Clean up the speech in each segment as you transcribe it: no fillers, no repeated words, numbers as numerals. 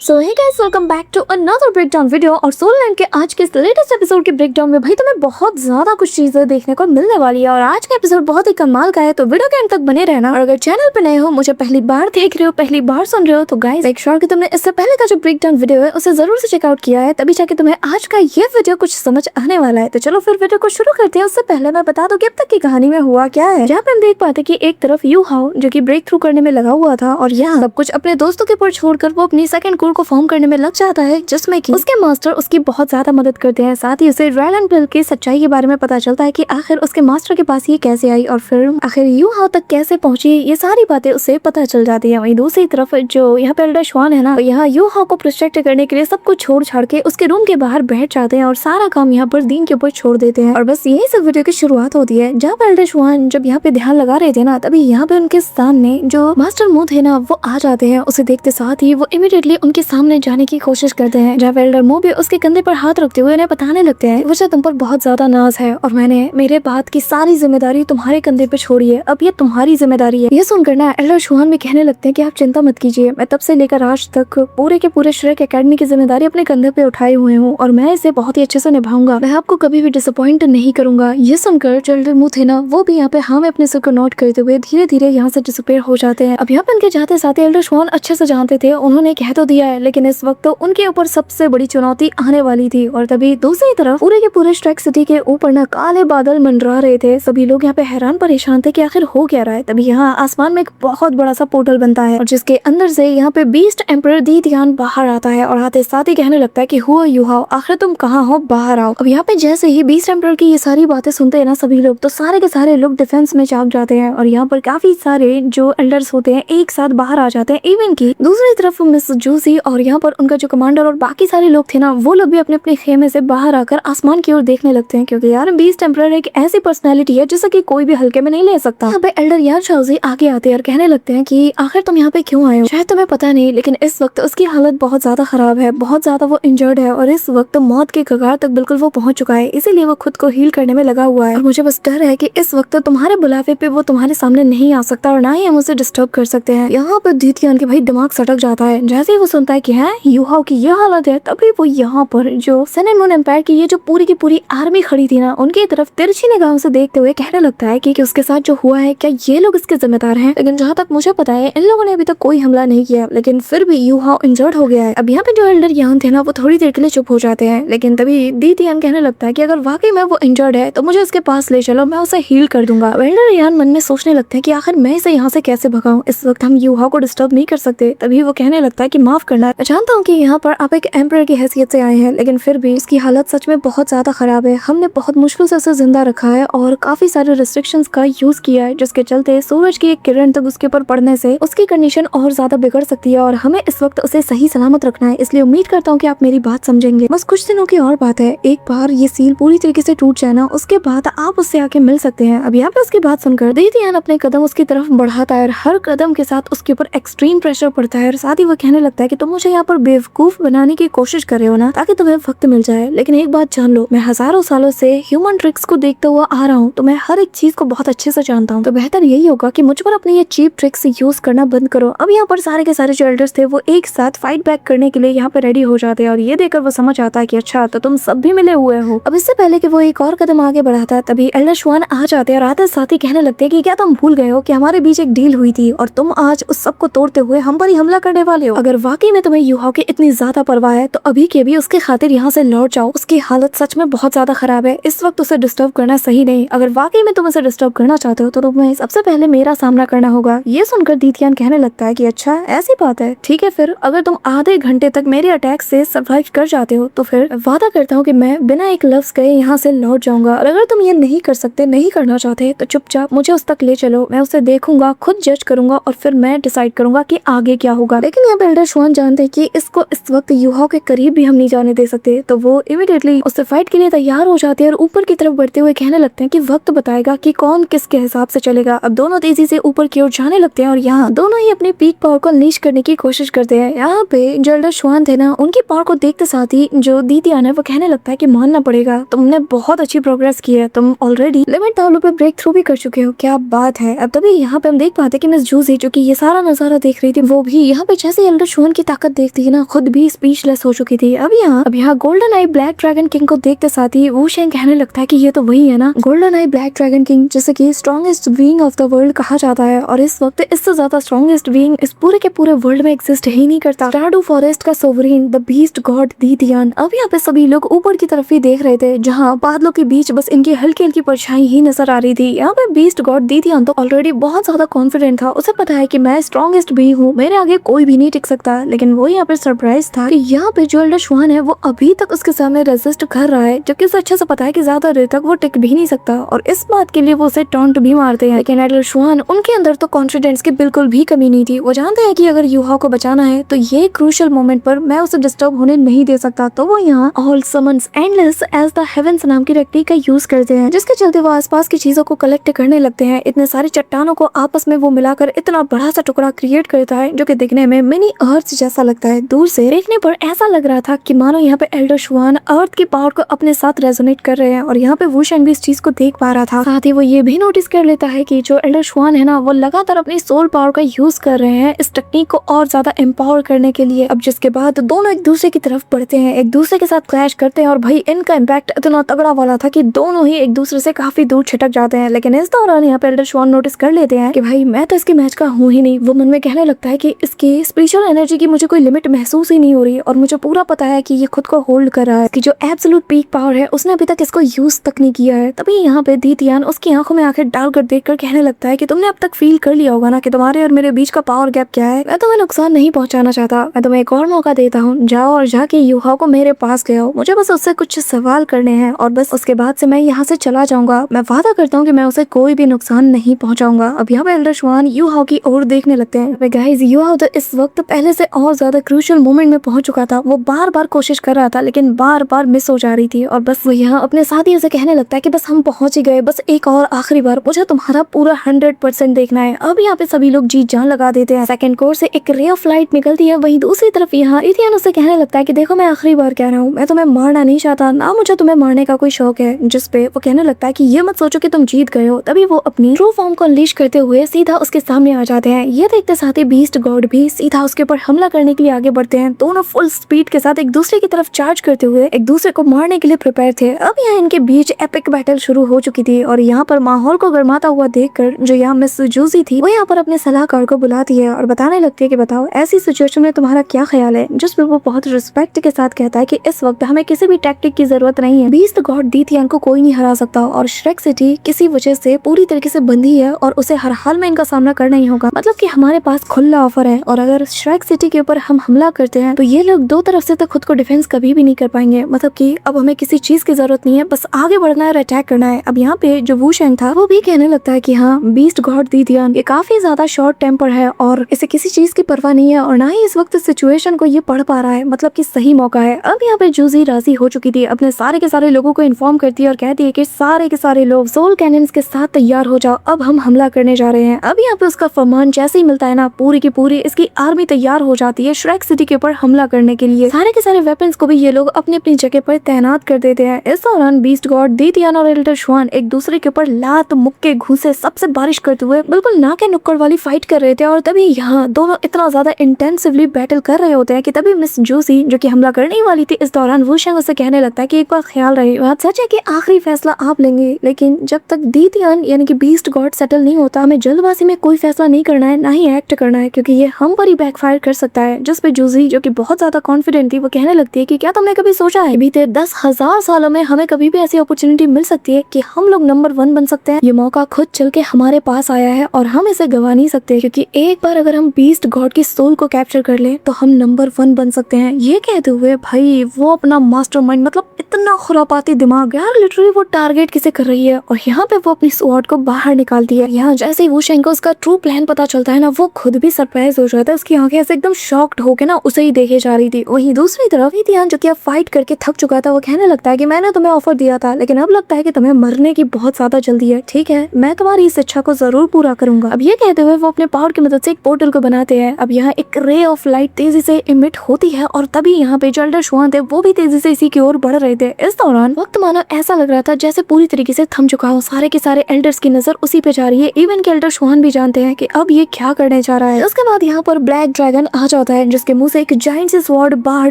So hey guys, welcome back to another breakdown video. और Soul Land के आज के लेटेस्ट एपिसोड के ब्रेकडाउन में भाई तुम्हें बहुत ज्यादा कुछ चीजें देखने को मिलने वाली है और आज का एपिसोड बहुत ही कमाल का है, तो वीडियो के अंत तक बने रहना। और अगर चैनल पे नए हो, मुझे पहली बार देख रहे हो, पहली बार सुन रहे हो, तो गाइस मेक श्योर कि तुमने इससे पहले का जो ब्रेकडाउन वीडियो है उसे जरूर से चेकआउट किया है, तभी जाके तुम्हें आज का ये वीडियो कुछ समझ आने वाला है। तो चलो फिर वीडियो को शुरू करते हैं। उससे पहले मैं बता दूं कि अब तक की कहानी में हुआ क्या है। जहाँ पे हम देख पाते कि एक तरफ यू हाओ जो कि ब्रेक थ्रू करने में लगा हुआ था और यहाँ सब कुछ अपने दोस्तों के ऊपर छोड़कर वो अपनी सेकंड कोर को फॉर्म करने में लग जाता है, जिसमें कि उसके मास्टर उसकी बहुत ज्यादा मदद करते हैं। साथ ही उसे रैलन बिल की सच्चाई के बारे में पता चलता है कि आखिर उसके मास्टर के पास ये कैसे आई और फिर आखिर यू हाओ तक कैसे पहुंची, ये सारी बातें उसे पता चल जाती है। वहीं दूसरी तरफ जो यहाँ पे एल्डर श्वान है ना, यहाँ यू हाओ को प्रोटेक्ट करने के लिए सब कुछ छोड़ छाड़ के उसके रूम के बाहर बैठ जाते हैं और सारा काम यहाँ पर दीन के ऊपर छोड़ देते हैं। और बस यही सब वीडियो की शुरुआत होती है। जहाँ पे एल्डर श्वान जब यहाँ पे ध्यान लगा रहे थे ना, तभी यहाँ पे उनके सामने जो मास्टर मुंह थे ना, वो आ जाते हैं। उसे देखते साथ ही वो इमीडिएटली उनके सामने जाने की कोशिश करते हैं। जब एल्डर मुंह भी उसके कंधे पर हाथ रखते हुए उन्हें बताने लगते हैं, मुझे तुम पर बहुत ज्यादा नाज है और मैंने मेरे बात की सारी जिम्मेदारी तुम्हारे कंधे पे छोड़ी है, अब ये तुम्हारी जिम्मेदारी है। ये सुनकर ना एल्डर श्वान भी कहने लगते हैं कि आप चिंता मत कीजिए, मैं तब से लेकर आज तक पूरे के पूरे श्रेक एकेडमी की जिम्मेदारी अपने कंधे पे उठाए हुए हूँ और मैं इसे बहुत ही अच्छे से निभाऊंगा, मैं आपको कभी भी डिसअपॉइंट नहीं करूंगा। ये सुनकर जो एल्डर मुंह थे ना, वो भी यहाँ पे हाँ में अपने सिर को नोट करते हुए धीरे धीरे यहाँ से डिसअपीयर हो जाते हैं। अब यहाँ पे उनके जाते साथ एल्डर श्वान अच्छे से जानते थे, उन्होंने कह तो दिया है, लेकिन इस वक्त तो उनके ऊपर सबसे बड़ी चुनौती आने वाली थी। और तभी दूसरी तरफ पूरे के पूरे स्ट्राइक सिटी के ऊपर ना काले बादल मंडरा रहे थे। सभी लोग यहाँ पे हैरान परेशान थे कि आखिर हो क्या रहा है। तभी यहाँ आसमान में एक बहुत बड़ा सा पोर्टल बनता है और जिसके अंदर से यहाँ पे बीस्ट एम्परर दी ध्यान बाहर आता है और आते साथ ही कहने लगता है कि हुआ यू हाओ, आखिर तुम कहाँ हो, बाहर आओ। अब यहाँ पे जैसे ही बीस्ट एम्परर की ये सारी बातें सुनते हैं ना सभी लोग, तो सारे के सारे लोग डिफेंस में चाप जाते हैं और यहाँ पर काफी सारे जो एल्डर्स होते हैं एक साथ बाहर आ जाते हैं। इवन की दूसरी तरफ मिस जूसी और यहाँ पर उनका जो कमांडर और बाकी सारे लोग थे ना, वो लोग भी अपने अपने खेमे से बाहर आकर आसमान की ओर देखने लगते हैं, क्योंकि यार बीस्ट एम्परर एक ऐसी पर्सनैलिटी है जिसे कि कोई भी हल्के में नहीं ले सकता। यहाँ पे एल्डर यार शाउजी आगे आते हैं और कहने लगते हैं कि आखिर तुम यहाँ पे क्यों आए हो, शायद तुम्हें पता नहीं, लेकिन इस वक्त उसकी हालत बहुत ज्यादा खराब है, बहुत ज्यादा वो इंजर्ड है और इस वक्त मौत के कगार तक बिल्कुल वो पहुंच चुका है, इसीलिए वो खुद को हील करने में लगा हुआ है और मुझे बस डर है कि इस वक्त तुम्हारे बुलावे पे वो तुम्हारे सामने नहीं आ सकता और ना ही हम उसे डिस्टर्ब कर सकते हैं। यहाँ पर धीतियान के भाई दिमाग सटक जाता है। जैसे ही वो सुनता है कि है यू हाओ की ये हालत है, तभी वो यहाँ पर जो सन एंड मून एम्पायर की ये जो पूरी की पूरी आर्मी खड़ी थी ना, उनकी तरफ तिरछी निगाहों से देखते हुए कहने लगता है कि उसके साथ जो हुआ है क्या ये लोग इसके जिम्मेदार हैं। लेकिन जहाँ तक मुझे पता है इन लोगों ने अभी तक कोई हमला नहीं किया, लेकिन फिर भी यू हाओ इंजर्ड हो गया है। अब यहाँ पे जो एल्डर यान थे ना, वो थोड़ी देर के लिए चुप हो जाते हैं, लेकिन तभी दी यान कहने लगता है कि अगर वाकई में वो इंजर्ड है तो मुझे उसके पास ले चलो, मैं उसे हील कर दूंगा। एल्डर यान मन में सोचने लगते हैं कि आखिर मैं इसे यहाँ से कैसे भगाऊं, इस वक्त हम यू हाओ को डिस्टर्ब नहीं कर सकते। तभी वो कहने लगता है कि माफ करना, मैं जानता हूँ कि यहाँ पर आप एक एम्परर की हैसियत से आए हैं, लेकिन फिर भी इसकी हालत सच में बहुत ज्यादा खराब है। हमने बहुत मुश्किल से उसे जिंदा रखा है और काफी सारे रिस्ट्रिक्शंस का यूज किया है, जिसके चलते सूरज की एक किरण तक उसके ऊपर पड़ने से उसकी कंडीशन और ज्यादा बिगड़ सकती है और हमें इस वक्त उसे सही सलामत रखना है। इसलिए उम्मीद करता हूँ कि आप मेरी बात समझेंगे। बस कुछ दिनों की और बात है, एक बार ये सील पूरी तरीके से टूट जाए ना, उसके बाद आप उससे आके मिल सकते हैं। अब यहाँ पे उसकी बात सुनकर दीतियान अपने कदम उसकी तरफ बढ़ाता है और हर कदम के साथ उसके ऊपर एक्सट्रीम प्रेशर पड़ता है और साथ ही वो कहने लगता है कि तुम मुझे यहाँ पर बेवकूफ बनाने की कोशिश कर रहे हो ना, ताकि तुम्हें वक्त मिल जाए। लेकिन एक बात जान लो, मैं हजारों सालों से ह्यूमन ट्रिक्स को देखता हुआ आ रहा हूँ, तो मैं हर एक चीज को बहुत अच्छे से जानता हूँ। तो बेहतर यही होगा कि मुझ पर अपनी ये चीप ट्रिक्स यूज करना बंद करो। अब यहाँ पर सारे के सारे जो एल्डर्स थे वो एक साथ फाइट बैक करने के लिए यहाँ पे रेडी हो जाते हैं और ये देखकर वो समझ आता है कि अच्छा तो तुम सब भी मिले हुए हो। अब इससे पहले कि वो एक और कदम आगे बढ़ाता है, तभी एल्डर श्वान आ जाते हैं और आते साथ ही कहने लगते हैं कि क्या तुम भूल गए हो कि हमारे बीच एक डील हुई थी और तुम आज उस सब को तोड़ते हुए हम पर ही हमला करने वाले हो। अगर वाकई में तुम्हें यू हाओ की इतनी ज्यादा परवाह है तो अभी के भी उसके खातिर यहाँ से लौट जाओ। उसकी हालत सच में बहुत ज्यादा खराब है, इस वक्त उसे डिस्टर्ब करना सही नहीं। अगर वाकई में तुम उसे डिस्टर्ब करना चाहते हो तो तुम्हें सबसे पहले मेरा सामना करना होगा। ये सुनकर दीतियान कहने लगता है कि अच्छा ऐसी बात है, ठीक है, फिर अगर तुम आधे घंटे तक मेरे अटैक से सर्वाइव कर जाते हो तो फिर वादा करता हूँ कि मैं बिना एक लफ्ज कहे यहाँ से लौट जाऊंगा। और अगर तुम ये नहीं कर सकते, नहीं करना चाहते, तो चुपचाप मुझे उस तक ले चलो, मैं उसे देखूंगा, खुद जज करूंगा और फिर मैं डिसाइड करूंगा कि आगे क्या होगा। लेकिन यहाँ पे एल्डर श्वान जानते हैं कि इसको इस वक्त यू हाओ के करीब भी हम नहीं जाने दे सकते, तो वो इमीडिएटली उससे फाइट के लिए तैयार हो जाते हैं और ऊपर की तरफ बढ़ते हुए कहने लगते हैं कि वक्त बताएगा कि कौन किसके हिसाब से चलेगा। अब दोनों तेजी से ऊपर की ओर जाने लगते हैं और यहाँ दोनों ही अपने पीक पावर को अनलीश करने की कोशिश करते हैं। यहाँ पे जो एल्डर श्वान थे ना, उनकी पावर को देखते साथ ही जो दीतियान है वो कहने लगता है कि मानना पड़ेगा, तुमने बहुत अच्छी प्रोग्रेस की है, तुम ऑलरेडी लिमिट तालों पे ब्रेक थ्रू भी कर चुके हो, क्या बात है। अब तभी यहाँ पे हम देख पाते कि मिस जूसी जो कि ये सारा नजारा देख रही थी, वो भी यहाँ पे जैसे एल्डर श्वान की ताकत देखती है ना खुद भी स्पीचलेस हो चुकी थी। अब यहाँ गोल्डन आई ब्लैक ड्रैगन किंग को देखते साथ ही वू शेंग कहने लगता है कि ये तो वही है ना, गोल्डन आई ब्लैक ड्रैगन किंग, जैसे कि strongest being of the world कहा जाता है। और इस वक्त इससे ज्यादा स्ट्रॉन्गेस्ट बीइंग इस पूरे के पूरे वर्ल्ड में एग्जिस्ट ही नहीं करता। स्टारडू फॉरेस्ट का सोवरेन द बीस्ट गॉड दीतियान। अब यहाँ पे सभी लोग ऊपर की तरफ ही देख रहे थे, जहाँ बादलों के बीच बस इनकी हल्की हल्की परछाई ही नजर आ रही थी। यहाँ पे बीस्ट गॉड दीतियान तो ऑलरेडी बहुत ज्यादा कॉन्फिडेंट था, उसे पता है कि मैं स्ट्रॉन्गेस्ट भी हूँ, मेरे आगे कोई भी नहीं टिक सकता। लेकिन वो यहाँ पे सरप्राइज था कि यहाँ पे जो एल्डर शुआन है वो अभी तक उसके सामने रेजिस्ट कर रहा है, जबकि उसे अच्छे से पता है कि ज्यादा देर तक वो टिक भी नहीं सकता। और इस बात के लिए वो उसे टॉन्ट भी मारते हैं। लेकिन एल्डर शुआन, उनके अंदर तो कॉन्फिडेंस की बिल्कुल भी कमी नहीं थी। वो जानते हैं कि अगर यूहा को बचाना है तो ये क्रूशियल मोमेंट पर मैं उसे डिस्टर्ब होने नहीं दे सकता। तो वो यहाँ all summons endless as the heavens नाम की टेक्निक का यूज करते हैं, जिसके चलते वो आसपास की चीजों को कलेक्ट करने लगते हैं। इतने सारी चट्टानों को आपस में वो मिलाकर इतना बड़ा सा टुकड़ा क्रिएट करता है, जो कि दिखने में मिनी अर्थ जैसा लगता है। दूर से देखने पर ऐसा लग रहा था कि मानो यहाँ पे एल्डर शुआन अर्थ की पावर को अपने साथ रेजोनेट कर रहे हैं। और यहाँ पे वू शेंग भी इस चीज को देख पा रहा था। साथ ही वो ये भी नोटिस कर लेता है कि जो एल्डर शुआन है ना, वो लगातार अपनी सोल पावर का यूज कर रहे हैं इस टेक्निक को और ज्यादा एम्पावर करने के लिए। अब जिसके बाद दोनों एक दूसरे की तरफ बढ़ते हैं, एक दूसरे के साथ क्लैश करते हैं। और भाई इनका इम्पैक्ट इतना तगड़ा वाला था कि दोनों ही एक दूसरे से काफी दूर छिटक जाते हैं। लेकिन इस दौरान यहाँ पे एल्डर शुआन नोटिस कर लेते हैं कि भाई मैं तो इसके मैच का हूँ ही नहीं। वो मन में कहने लगता है कि इसकी स्पिरिचुअल एनर्जी की मुझे कोई लिमिट महसूस ही नहीं हो रही, और मुझे पूरा पता है कि ये खुद को होल्ड कर रहा है, कि जो एब्सोल्यूट पीक पावर है उसने अभी तक इसको यूज तक नहीं किया है। तभी यहाँ पे दीतियान उसकी आंखों में आंखें डालकर देखकर कहने लगता है कि तुमने अब तक फील कर लिया होगा ना कि तुम्हारे और मेरे बीच का पावर गैप क्या है। मैं तुम्हें नुकसान नहीं पहुंचाना चाहता, मैं तुम्हें एक और मौका देता हूँ। जाओ और जाके यूहा को मेरे पास ले आओ, मुझे बस उससे कुछ सवाल करने हैं और बस उसके बाद से मैं यहाँ से चला जाऊंगा। मैं वादा करता हूँ कि मैं उसे कोई भी नुकसान नहीं पहुंचाऊंगा। अब यहाँ पे एल्डर शुआन यूहा की ओर देखने लगते हैं। गाइस, यूहा तो इस वक्त पहले से और ज्यादा क्रूशियल मोमेंट में पहुंच चुका था। वो बार बार कोशिश कर रहा था लेकिन बार बार मिस हो जा रही थी। और बस वो यहाँ अपने साथियों से कहने लगता है कि बस हम पहुंच ही गए, बस एक और आखिरी बार मुझे तुम्हारा पूरा 100% देखना है। अब यहाँ पे सभी लोग जी जान लगा देते हैं। सेकंड कोर से एक रे ऑफ लाइट निकलती है। वहीं दूसरी तरफ यहाँ इथियन उससे कहने लगता है कि देखो मैं आखिरी बार कह रहा हूँ, मैं तुम्हें मारना नहीं चाहता, ना मुझे तुम्हें मारने का कोई शौक है। जिस पे वो कहने लगता है कि ये मत सोचो कि तुम जीत गए हो। तभी वो अपनी ट्रू फॉर्म को अनलीश करते हुए सीधा उसके सामने आ जाते हैं। ये देखते साथ ही बीस्ट गॉड भी सीधा उसके ऊपर हमला करने के लिए आगे बढ़ते हैं। दोनों फुल स्पीड के साथ एक दूसरे की तरफ चार्ज करते हुए एक दूसरे को मारने के लिए प्रिपेयर थे। अब यहाँ इनके बीच एपिक बैटल शुरू हो चुकी थी। और यहाँ पर माहौल को गर्माता हुआ देखकर जो यहाँ मिस जूजी थी, वो यहाँ पर अपने सलाहकार को बुलाती है और बताने लगती है कि बताओ ऐसी सिचुएशन में तुम्हारा क्या ख्याल है। जिसपे वो बहुत रिस्पेक्ट के साथ कहता है कि इस वक्त हमें किसी भी टैक्टिक की जरूरत नहीं है, बीस्ट गॉड दीतियान को कोई नहीं हरा सकता और श्रेक सिटी किसी वजह से पूरी तरीके से बंधी है और उसे हर हाल में इनका सामना करना ही होगा। मतलब कि हमारे पास खुला ऑफर है और अगर श्रेक सिटी के ऊपर हम हमला करते हैं तो ये लोग दो तरफ से तो खुद को डिफेंस कभी भी नहीं कर पाएंगे। मतलब कि अब हमें किसी चीज की जरूरत नहीं है, बस आगे बढ़ना है और अटैक करना है। अब यहाँ पे जो वू शेंग था वो भी कहने लगता है कि हाँ, बीस्ट गॉड दीतियान ये काफी ज्यादा शॉर्ट टेम्पर है और इसे किसी चीज की परवाह नहीं है और ना ही इस वक्त सिचुएशन को ये पढ़ पा रहा है। मतलब कि सही मौका है। अब यहाँ पे जूजी राजी हो चुकी थी, अपने सारे के सारे लोगों को इन्फॉर्म करती है और कहती है कि सारे के सारे लोग सोल कैनन्स के साथ तैयार हो जाओ, अब हम हमला करने जा रहे हैं। अब यहाँ पे उसका फरमान जैसे ही मिलता है ना, पूरी की पूरी इसकी आर्मी तैयार हो जाती है श्रेक सिटी के ऊपर हमला करने के लिए। सारे के सारे वेपन्स को भी ये लोग अपनी अपनी जगह पर तैनात कर देते हैं। इस दौरान बीस्ट गॉड दीतियान और एल्डर शुआन एक दूसरे के ऊपर लात मुक्के घूंसे सबसे बारिश करते हुए बिल्कुल नाके नुक्कड़ वाली फाइट कर रहे थे। और तभी यहाँ दोनों इतना ज्यादा इंटेंसिवली बैटल कर रहे होते हैं कि तभी मिस जूसी जो कि हमला करने वाली थी, इस दौरान वू शेंग उसे कहने लगता है कि एक बार ख्याल रहे, बात सच है कि आखिरी फैसला आप लेंगे, लेकिन जब तक दीतियान यानी कि बीस्ट गॉड सेटल नहीं होता हमें जल्दबाजी में कोई फैसला नहीं करना है, ना ही एक्ट करना है, क्योंकि ये हम पर ही बैकफायर कर सकता है। जिस पे जूसी जो कि बहुत ज्यादा कॉन्फिडेंट थी वो कहने लगती है कि क्या तुमने कभी सोचा है बीते 10,000 सालों में हमें कभी भी ऐसी अपॉर्चुनिटी मिल सकती है कि हम लोग नंबर 1 बन सकते हैं। ये मौका खुद चल के हमारे पास आया है और हम इसे गवा नहीं सकते, क्योंकि एक बार अगर हम बीस्ट गॉड की सोल को कैप्चर कर ले तो हम नंबर 1 बन सकते हैं। ये कहते हुए भाई वो अपना मास्टरमाइंड, मतलब इतना खुरापाती दिमाग यार, लिटरली वो टारगेट किसे कर रही है और यहाँ पे वो अपनी स्वॉर्ड को बाहर निकालती है। यहाँ जैसे ही वू शेंग को उसका ट्रू प्लान पता चलता है ना, वो खुद भी सरप्राइज हो जाता है। उसकी आंखें ऐसे एकदम शॉक्ड होके ना उसे ही देखे जा रही थी। वहीं दूसरी तरफ दीतियान जो कि अब फाइट करके थक चुका था, वो कहने लगता है कि मैंने तुम्हें ऑफर दिया था लेकिन अब लगता है कि तुम्हें मरने की बहुत ज्यादा जल्दी है। ठीक है, मैं तुम्हारी इस इच्छा को जरूर पूरा करूंगा। अब ये कहते हुए वो अपने पावर की मदद से एक पोर्टल को बनाते हैं। अब यहाँ एक रे ऑफ लाइट तेजी से इमिट होती है और तभी यहाँ पे जो एल्डर शुआन थे वो भी तेजी से इसी की ओर बढ़ रहे थे। इस दौरान वक्त मानो ऐसा लग रहा था जैसे पूरी तरीके से थम चुका हो। सारे के सारे एल्डर्स की नजर उसी पे जा रही है। इवन के एल्डर शुआन भी जानते हैं कि अब ये क्या करने जा रहा है। उसके बाद यहाँ पर ब्लैक ड्रैगन आ जाता जाता है जिसके मुंह से एक जायंट सी स्वॉर्ड बाहर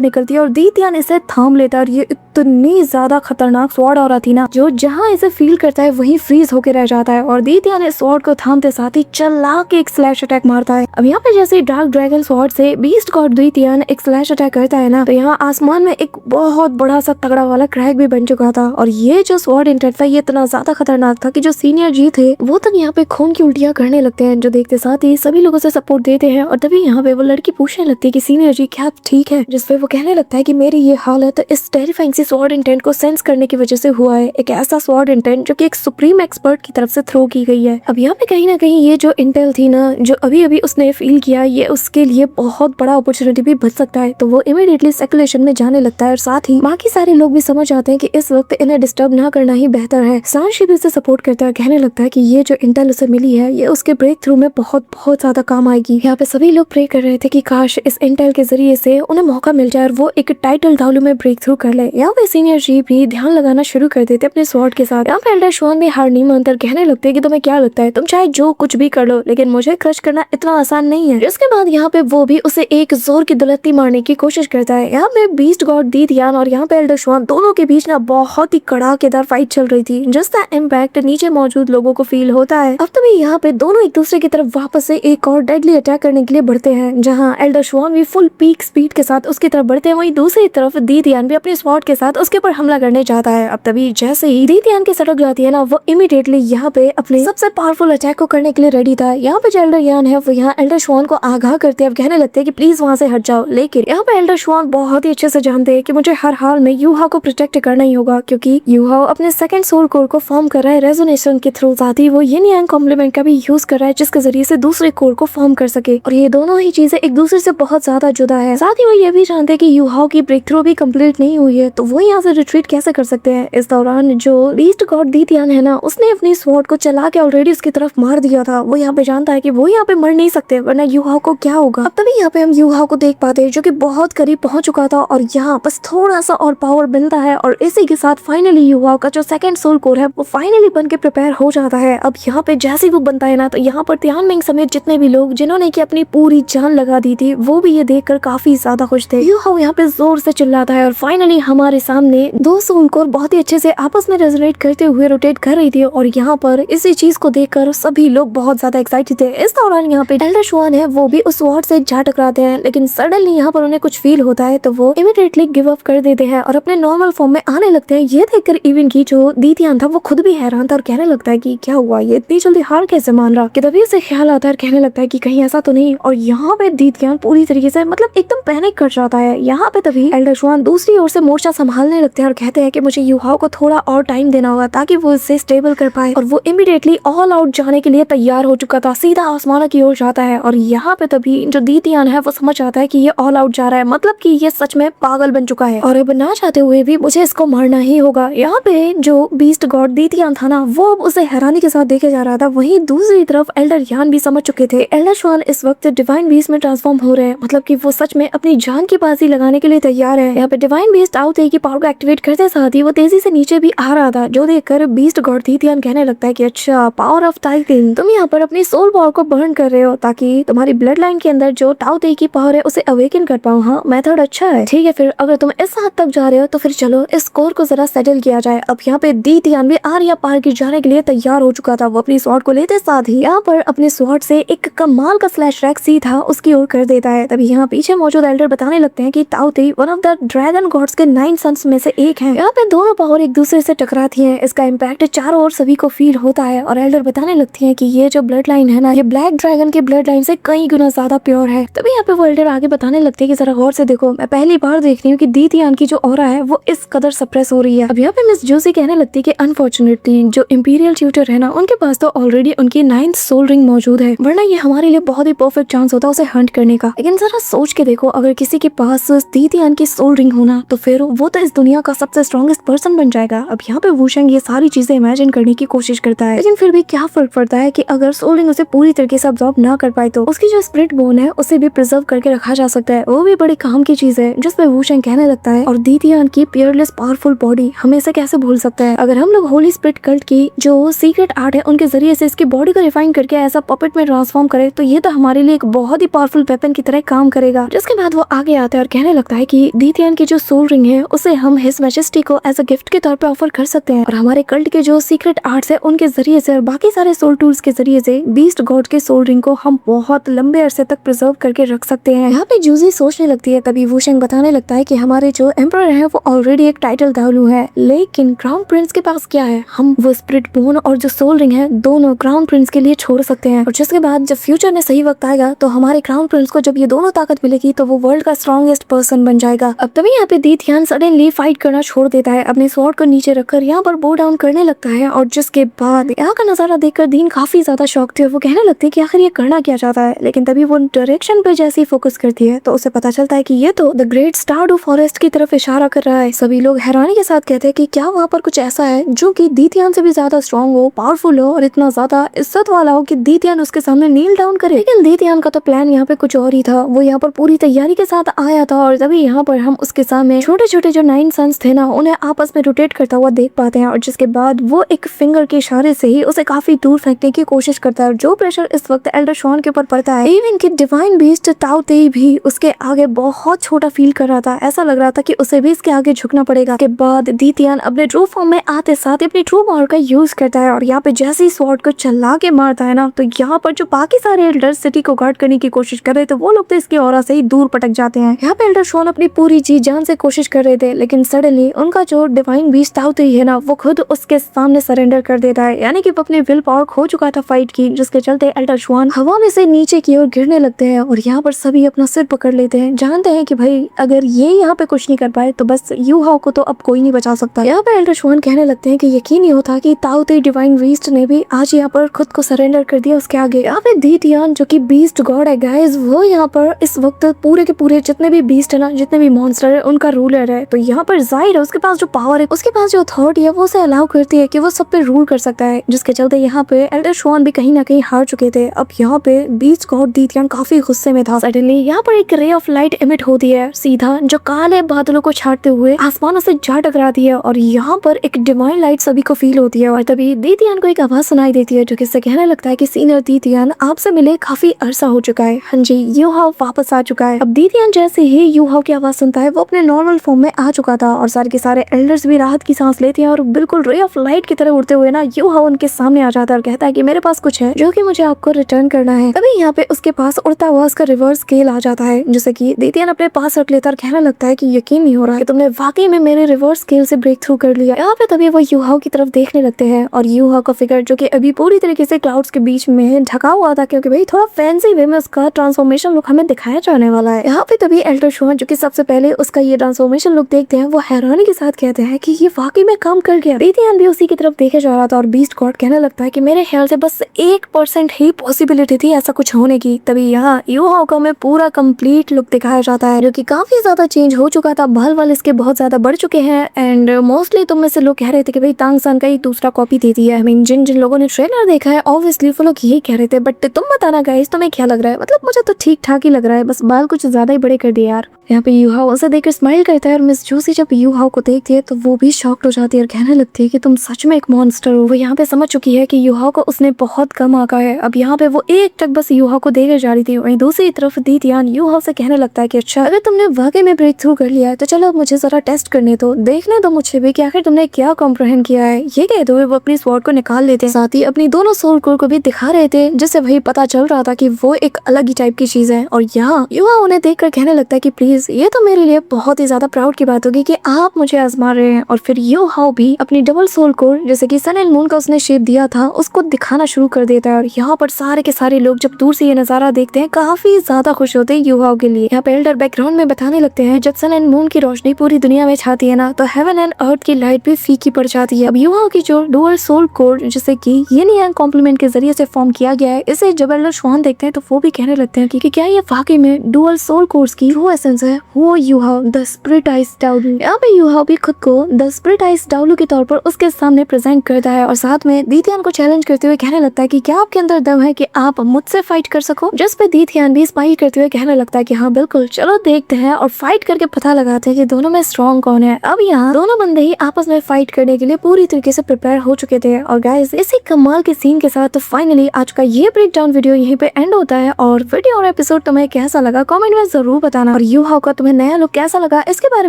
निकलती है और दीतियान इसे थाम लेता है और ये इतनी ज्यादा खतरनाक स्वॉर्ड हो रहा थी ना, जो जहाँ इसे फील करता है वहीं फ्रीज होके रह जाता है और दीतियान इस स्वॉर्ड को थामते साथ ही चला के एक स्लैश अटैक मारता है। अब यहाँ पे जैसे डार्क ड्रैगन स्वॉर्ड से बीस्ट गॉड दीतियान एक स्लैश अटैक करता है ना, तो यहाँ आसमान में एक बहुत बड़ा सा तगड़ा वाला क्रैक भी बन चुका था और ये जो स्वॉर्ड इंटेंट था ये इतना ज्यादा खतरनाक था कि जो सीनियर जी थे वो तक यहाँ पे खून की उल्टियां करने लगते हैं, जो देखते साथ ही सभी लोगों से सपोर्ट देते हैं। और तभी यहाँ पे वो लड़की पूछने लगती है कि सीनियर जी क्या ठीक है, जिसपे वो कहने लगता है कि मेरी ये हालत इस टेरिफाइंग सी स्वॉर्ड इंटेंट को सेंस करने की वजह से हुआ है, एक ऐसा स्वॉर्ड इंटेंट जो कि एक सुप्रीम एक्सपर्ट की तरफ से थ्रो की गई है। अब यहाँ पे कहीं ना कहीं ये जो इंटेल थी ना, जो अभी अभी उसने फील किया, ये उसके लिए बहुत बड़ा अपॉर्चुनिटी भी बच सकता है। तो वो इमीडिएटली स्पेकुलेशन में जाने लगता है और साथ ही बाकी सारे लोग भी समझ आते हैं कि इस वक्त इन्हें डिस्टर्ब ना करना ही बेहतर है। सांशी भी उसे सपोर्ट करता है, कहने लगता है कि ये जो इंटेल उसे मिली है ये उसके ब्रेक थ्रू में बहुत बहुत ज्यादा काम आएगी। यहाँ पे सभी लोग प्रे कर रहे थे कि काश इस इंटेल के जरिए से उन्हें मौका मिल जाए और वो एक टाइटल डाउलू में ब्रेक थ्रू कर ले। यहाँ पे सीनियर जी भी ध्यान लगाना शुरू कर देते अपने स्वॉर्ड के साथ। यहाँ पे एल्डर शुआन भी हार नहीं मानता, कहने लगते कि तुम्हें क्या लगता है तुम चाहे जो कुछ भी कर लो लेकिन मुझे क्रश करना इतना आसान नहीं है। इसके बाद यहाँ पे वो भी उसे एक जोर की दुलत्ती मारने की कोशिश करता है। यहाँ पे बीस्ट गॉड दीतियान और यहाँ पे एल्डर शुआन दोनों के बीच ना बहुत ही कड़ाकेदार फाइट चल रही थी, जिसका इम्पैक्ट नीचे मौजूद लोगों को फील होता है। अब तभी यहाँ पे दोनों एक दूसरे की तरफ वापस से एक और डेडली अटैक करने के लिए बढ़ते हैं, जहाँ एल्डर शुआन भी फुल पीक स्पीड के साथ उसकी तरफ बढ़ते हैं, वहीं दूसरी तरफ दीतियान भी अपने स्वॉर्ड के साथ उसके ऊपर हमला करने जाता है। अब तभी जैसे ही दीतियान की सड़क जाती है ना, वो इमीडिएटली यहाँ पे अपने सबसे पावरफुल अटैक को करने के लिए रेडी था। यहाँ पे जो एल्डर यान है वो यहाँ एल्डर शुआन को आगाह करते हैं, कहने लगते हैं कि प्लीज वहाँ से हट जाओ। लेकिन यहाँ पे एल्डर शुआन बहुत ही अच्छे से जानते हैं कि मुझे हर हाल में यूहा को प्रोटेक्ट करना ही होगा, क्योंकि यूहा अपने सेकंड सोल कोर को फॉर्म कर रहा है रेजोनेशन के थ्रू, साथ ही वो यिन यांग कॉम्प्लीमेंट का भी यूज कर रहा है जिसके जरिए से दूसरे कोर को फॉर्म कर सके। और ये दोनों ही चीजें एक दूसरे से बहुत ज्यादा जुदा है। साथ ही वो ये भी जानते हैं कि यूहा की ब्रेक थ्रू भी कम्प्लीट नहीं हुई है, तो वो यहाँ से रिट्रीट कैसे कर सकते हैं। इस दौरान जो बीस्ट गॉड दीतियान है ना, उसने अपनी स्वॉर्ड को चला के ऑलरेडी उसकी तरफ मार दिया था। वो यहाँ पे जानता है कि वो यहाँ पे मर नहीं सकते, वरना यूहा को क्या होगा। अब तभी यहाँ पे हम यूहा को देख पाते हैं जो कि बहुत करीब पहुंच चुका था और यहाँ बस थोड़ा सा और पावर मिलता है और इसी के साथ फाइनली यूहा का जो सेकंड सोल कोर है वो फाइनली बन के प्रिपेयर हो जाता है। अब यहाँ पे जैसे वो बनता है ना, तो यहाँ पर तियानमिंग समेत जितने भी लोग जिन्होंने की अपनी पूरी जान लगा दी थी वो भी ये देखकर काफी ज्यादा खुश थे। यूहा यहाँ पे जोर से चिल्लाता है और फाइनली हमारे सामने दो सोल कोर बहुत ही अच्छे से आपस में रेजोनेट करते हुए रोटेट कर रही थी और यहाँ पर इसी चीज को देखकर सभी लोग बहुत ज्यादा एक्साइटेड थे। इस दौरान यहाँ पे एल्डर शुआन है वो भी उस स्वॉर्ड से जा टकराते हैं, लेकिन सडनली यहाँ पर उन्हें कुछ फील होता है तो वो इमीडिएटली गिव अप कर देते हैं और अपने नॉर्मल फॉर्म में आने लगते हैं। ये देखकर इवन की जो दीतियान था वो खुद भी हैरान था और कहने लगता है कि क्या हुआ, ये इतनी जल्दी हार कैसे मान रहा। कि तभी उसे ख्याल आता है, कहने लगता है कि कहीं ऐसा तो नहीं। और यहाँ पे दीतियान पूरी तरीके से मतलब एकदम पैनिक कर जाता है। यहाँ पे तभी एल्डर शुआन दूसरी ओर से मोर्चा संभालने लगते हैं और कहते हैं कि मुझे यूहा को थोड़ा और टाइम देना होगा ताकि वो इससे स्टेबल कर पाए। और वो इमीडिएटली ऑल आउट जाने के लिए तैयार हो चुका था, सीधा आसमान की ओर जाता है। और यहाँ पे तभी जो दीतियान है वो समझ आता है कि ये ऑल आउट जा रहा है, मतलब कि ये सच में पागल बन चुका है और अब ना चाहते हुए भी मुझे इसको मारना ही होगा। यहाँ पे जो बीस्ट गॉड दीतियान था ना, वो अब उसे हैरानी के साथ देखे जा रहा था। वहीं दूसरी तरफ एल्डर यान भी समझ चुके थे एल्डर शुआन इस वक्त डिवाइन बीस्ट में ट्रांसफॉर्म हो रहे हैं, मतलब कि वो सच में अपनी जान की बाजी लगाने के लिए तैयार है। यहाँ पे डिवाइन बीस्ट आउट की पावर को एक्टिवेट करते साथ ही वो तेजी से नीचे भी आ रहा था, जो देखकर बीस्ट गॉड दीतियान कहने लगता है कि अच्छा पावर ऑफ टाइटन, तुम यहाँ पर अपनी सोल पावर को बर्न कर रहे हो ताकि तुम्हारी ब्लड लाइन के अंदर जो टाउ ते की पावर है उसे अवेकन कर पाओ। हाँ मेथड अच्छा है, ठीक है फिर अगर तुम इस हद तक जा रहे हो तो फिर चलो इस कोर को जरा सेटल किया जाए। अब यहाँ पे दीतियान भी आर्या पार की जाने के लिए तैयार हो चुका था। वो अपनी स्वॉर्ड को लेते साथ ही यहाँ पर अपने स्वॉर्ड से एक कमाल का स्लैश ट्रैक सीधा उसकी ओर कर देता है। तभी यहाँ पीछे मौजूद एल्डर बताने लगते हैं कि टाउ ते one of the dragon gods के 9 सन्स में से एक है। यहाँ पे दोनों पावर एक दूसरे से टकराती हैं, इसका इम्पैक्ट चारों ओर सभी को फील होता है और एल्डर बताने लगती हैं कि ये जो ब्लड लाइन है ना, ये ब्लैक ड्रैगन के ब्लड लाइन से कई गुना ज्यादा प्योर है। तभी यहाँ पे वो एल्डर आगे बताने लगते हैं कि जरा गौर से देखो, मैं पहली बार देख रही हूँ कि दीतियान की जो ऑरा है वो इस कदर सप्रेस हो रही है। अब यहाँ पे मिस जोसी कहने लगती है कि अनफॉर्चुनेटली जो इंपीरियल ट्यूटर है ना, उनके पास तो ऑलरेडी उनकी 9th सोल रिंग मौजूद है, वरना ये हमारे लिए बहुत ही परफेक्ट चांस होता उसे हंट करने का। लेकिन जरा सोच के देखो, अगर किसी के पास दीतियान की सोल रिंग होना तो फिर वो तो इस दुनिया का सबसे स्ट्रॉन्गेस्ट पर्सन बन जाएगा। अब यहाँ पे वूशेंग ये सारी चीजें इमेजिन करने की कोशिश करता है, लेकिन फिर भी क्या फर्क पड़ता है कि अगर सोल रिंग उसे पूरी तरीके से अब्सॉर्ब ना कर पाए तो उसकी जो स्पिरिट बोन है उसे भी प्रिजर्व करके रखा जा सकता है। वो भी बड़ी काम की चीज है जिसपे वूशेंग कहने लगता है। और दीतियान की पियरलेस पावरफुल बॉडी हमें इसे कैसे भूल सकता है। अगर हम लोग होली स्पिरिट कल्ट की जो सीक्रेट आर्ट है उनके जरिए से इसकी बॉडी को रिफाइन करके ऐसा पपेट में ट्रांसफॉर्म करे तो ये तो हमारे लिए एक बहुत ही पावरफुल वेपन की तरह काम करेगा। जिसके बाद वो आगे आता है और कहने लगता है कि दीतियान की जो सोल रिंग है उसे हम हिज मैजेस्टी को एज अ गिफ्ट के तौर पे ऑफर कर सकते हैं और हमारे कल्ट के जो सीक्रेट आर्ट्स है उनके जरिए से और बाकी सारे सोल टूल्स के जरिए से बीस्ट गॉड के सोल रिंग को हम बहुत लंबे अरसे तक प्रिजर्व करके रख सकते हैं। यहाँ पे जूजी सोचने लगती है, तभी वुशेंग बताने लगता है कि हमारे जो एम्परर है वो ऑलरेडी एक टाइटल दालू है, लेकिन क्राउन प्रिंस के पास क्या है, हम वो स्पिरिट बोन और जो सोल रिंग है दोनों क्राउन प्रिंस के लिए छोड़ सकते हैं। और जिसके बाद जब फ्यूचर में सही वक्त आएगा तो हमारे क्राउन प्रिंस को जब ये दोनों ताकत मिलेगी तो वो वर्ल्ड का स्ट्रॉन्गेस्ट पर्सन बन जाएगा। अब तभी यहाँ पे दीतियान सडनली फाइट करना छोड़ देता है, अपने स्वॉर्ड को नीचे रखकर यहाँ पर बो डाउन करने लगता है। और जिसके बाद यहाँ का नजारा देखकर दीन काफी ज्यादा शॉक थे, वो कहने लगते हैं कि आखिर ये करना क्या चाहता है। लेकिन तभी वो डायरेक्शन पे जैसे ही फोकस करती है तो उसे पता चलता है कि ये तो द ग्रेट स्टारडू फॉरेस्ट की तरफ इशारा कर रहा है। सभी लोग हैरानी के साथ कहते हैं कि क्या वहाँ पर कुछ ऐसा है जो कि दीतियान से भी ज्यादा स्ट्रॉन्ग हो, पावरफुल हो और इतना ज्यादा इज्जत वाला हो कि दीतियान उसके सामने नील डाउन करे। लेकिन दीतियान का तो प्लान यहाँ पे कुछ और ही था, वो यहाँ पर पूरी तैयारी के साथ आया था और तभी यहाँ पर हम उसके सामने छोटे छोटे जो 9 सन्स थे ना उन्हें आपस में रोटेट करता हुआ देख पाते हैं। और जिसके बाद वो एक फिंगर के इशारे से ही उसे काफी दूर फेंकने की कोशिश करता है। और जो प्रेशर इस वक्त एल्डर शॉन के ऊपर पड़ता है, इवन कि डिवाइन बीस्ट ताओ ते भी उसके आगे बहुत छोटा फील कर रहा था, ऐसा लग रहा था कि उसे भी इसके आगे झुकना पड़ेगा। के बाद दीतियान अपने ट्रू फॉर्म में आते साथ अपनी ट्रू पावर का यूज करता है और यहाँ पे जैसे ही स्वॉर्ड को चला के मारता है ना तो यहाँ पर जो बाकी सारे एल्डर सिटी को गार्ड करने की कोशिश कर रहे थे वो लोग तो इसकी ऑरा से ही दूर पटक जाते हैं। यहाँ पे एल्डर शॉन अपनी पूरी जी जान से कोशिश कर रहे थे, लेकिन सडनली उनका जो डिवाइन बीस्ट ताओ ते है ना वो खुद उसके सामने सरेंडर कर देता है, यानी कि वो अपनी विल पावर खो चुका था फाइट की, जिसके चलते एल्डर शॉन हवा में से नीचे की ओर गिरने लगते हैं। और यहाँ पर सभी अपना सिर पकड़ लेते हैं, जानते हैं कि भाई अगर ये यहाँ पे कुछ नहीं कर पाए तो बस यू हाउ को तो अब कोई नहीं बचा सकता। यहाँ पे एल्डर शॉन कहने लगते हैं कि यकीन नहीं होता कि ताओ ते डिवाइन बीस्ट ने भी आज यहाँ पर खुद को सरेंडर कर दिया उसके आगे। यहाँ पे दीतियान जो कि बीस्ट गॉड है गाइस, वो यहाँ पर इस वक्त पूरे के पूरे जितने भी बीस्ट है ना, जितने भी मॉन्स्टर है उनका रूलर है। तो यहाँ पर जाहिर है उसके पास जो पावर है, उसके पास जो अथॉरिटी है वो उसे अलाउ करती है कि वो सब पे रूल कर सकता है, जिसके चलते यहाँ पे एल्डर शॉन भी कहीं ना कहीं हार चुके थे। अब यहाँ पे बीस्ट गॉड दीतियान काफी गुस्से में था। सडनली यहाँ पर एक रे ऑफ लाइट इमिट होती है सीधा, जो काले बादलों को छाटते हुए आसमानों से जा टकराती है और यहाँ पर एक डिवाइन लाइट सभी को फील होती है। और तभी दीतियान को एक आवाज सुनाई देती है जो किससे कहने लगता है कि सीनियर दीतियान आपसे मिले काफी अरसा हो चुका है, हाँ जी यू हाउ वापस आ चुका है। अब दीतियान जैसे ही यू हाउ की आवाज सुनता है वो अपने नॉर्मल फॉर्म में आ चुका था और सारे के सारे एल्डर्स भी राहत की सांस लेते हैं और बिल्कुल रे ऑफ लाइट की तरह उड़ते हुए ना यू हाउ उनके सामने आ जाता है और कहता है कि मेरे पास कुछ है जो कि मुझे आपको रिटर्न करना है। तभी यहाँ पे उसके पास उड़ता हुआ उसका रिवर्स स्केल आ जाता है, जिसे कि दीतियान अपने पास रख लेता और कहने लगता है कि यकीन नहीं हो रहा कि तुमने वाकई में मेरे रिवर्स स्केल से ब्रेक थ्रू कर लिया। यहाँ पे तभी वो यू हाउ की तरफ देखने लगते हैं और यू हाउ का फिगर जो कि अभी पूरी तरीके से क्लाउड्स के बीच में ढका हुआ था, क्योंकि भाई थोड़ा फैंसी वे में उसका ट्रांसफॉर्मेशन लुक हमें दिखाया जाने वाला है। यहाँ पे तभी एल्डर शॉन जो कि सबसे पहले उसका ये ट्रांसफॉर्मेशन लुक देखते हैं वो हैरानी के साथ कहते हैं कि ये वाकई में काम कर गया। दीतियान भी उसी की तरफ देखे जा रहा था और बीस्ट गॉड कहने लगता है कि मेरे ख्याल से बस 1% ही पॉसिबिलिटी थी ऐसा कुछ होने की। तभी यहाँ यू हाउ का में पूरा कंप्लीट लुक दिखाया जाता है जो कि काफी ज्यादा चेंज हो चुका था, बाल वाल इसके बहुत ज्यादा बढ़ चुके हैं एंड मोस्टली तुम में से लोग कह रहे थे कि भाई तांग सान का एक दूसरा कॉपी दे दिया है। I mean, जिन जिन लोगों ने ट्रेलर देखा है ऑब्वियसली वो लोग यही कह रहे थे, बट तुम बताना गाइस तुम्हें क्या लग रहा है? मतलब मुझे तो ठीक ठाक ही लग रहा है, बस बाल कुछ ज्यादा ही बड़े कर दिए यार। यहाँ पे यू हाउ उसे देखकर स्माइल करता है और मिस जूसी जब यू हाउ को देखती है तो वो भी शॉक्ड हो जाती है और कहने लगती है कि तुम सच में एक मॉन्स्टर हो। वो यहाँ पे समझ चुकी है कि यू हाउ को उसने बहुत कम आका है। अब यहाँ पे वो एक टक बस यू हाउ को देकर जा रही थी। वहीं दूसरी तरफ दीतियान यू हाउ से कहने लगता है कि अच्छा अगर तुमने वाकई में ब्रेक थ्रू कर लिया है तो चलो मुझे जरा टेस्ट करने दो, देखने दो मुझे भी कि आखिर तुमने क्या कॉम्प्रहेंड किया है। ये कहते हुए वो अपनी स्वॉर्ड को निकाल लेते, साथ ही अपनी दोनों सोल कोर को भी दिखा रहे थे, जिससे वही पता चल रहा था कि वो एक अलग ही टाइप की चीज है। और यहाँ यू हाउ उन्हें देखकर कहने लगता है कि प्लीज ये तो मेरे लिए बहुत ही ज्यादा प्राउड की बात होगी कि आप मुझे आजमा रहे हैं। और फिर यू हाउ भी अपनी डबल सोल कोर जैसे कि सन एंड मून का उसने शेप दिया था उसको दिखाना शुरू कर देता है। और यहाँ पर सारे के सारे लोग जब दूर से ये नजारा देखते हैं काफी ज्यादा खुश होते हैं यू हाउ के लिए। यहाँ पे एल्डर बैकग्राउंड में बताने लगते हैं जब सन एंड मून की रोशनी पूरी दुनिया में छाती है ना तो हेवन एंड अर्थ की लाइट भी फीकी पड़ जाती है। अब यू हाउ की जो डुअल सोल कोर जिसे कि यिन यांग कॉम्प्लीमेंट के जरिए से फॉर्म किया गया है, इसे जब एल्डर शॉन देखते हैं तो वो भी कहने लगते हैं कि क्या ये वाकई में डुअल सोल कोर्स की वो एसेंस है वो यूहाओ द स्पिरिट आइज डाउलू। यहाँ पे यूहाओ भी खुद को द स्पिरिट आइज डाउलू के तौर पर उसके सामने प्रेजेंट करता है और साथ में दीथियान को चैलेंज करते हुए कहने लगता है कि क्या आपके अंदर दम है कि आप मुझसे फाइट कर सको, जिस पे दीथियान भी स्माइल करते हुए कहने लगता है कि हाँ बिल्कुल, चलो देखते हैं और फाइट करके पता लगाते हैं कि दोनों में स्ट्रॉन्ग कौन है। अब यहाँ दोनों बंदे ही आपस में फाइट करने के लिए पूरी तरीके से प्रिपेयर हो चुके थे। और गाइस इसी कमाल के सीन के साथ तो फाइनली आज का ये ब्रेक डाउन वीडियो यहीं पे एंड होता है। और वीडियो और एपिसोड तुम्हें कैसा लगा कमेंट में जरूर बताना, और यूहाओ का तुम्हें नया लुक कैसा लगा इसके बारे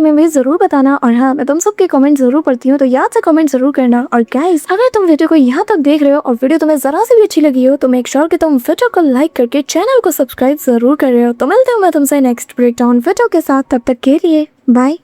में भी जरूर बताना। और हाँ, मैं तुम सबके कमेंट जरूर पढ़ती हूँ, तो याद से कमेंट जरूर करना। और गाइस अगर तुम वीडियो को यहाँ तक देख रहे हो और वीडियो तुम्हें जरा से भी अच्छी लगी हो तो मेक श्योर कि तुम वीडियो को लाइक करके चैनल को सब्सक्राइब जरूर कर रहे हो। तो मिलते हैं मैं तुमसे नेक्स्ट ब्रेक डाउन वीडियो के साथ, तब तक के लिए बाय।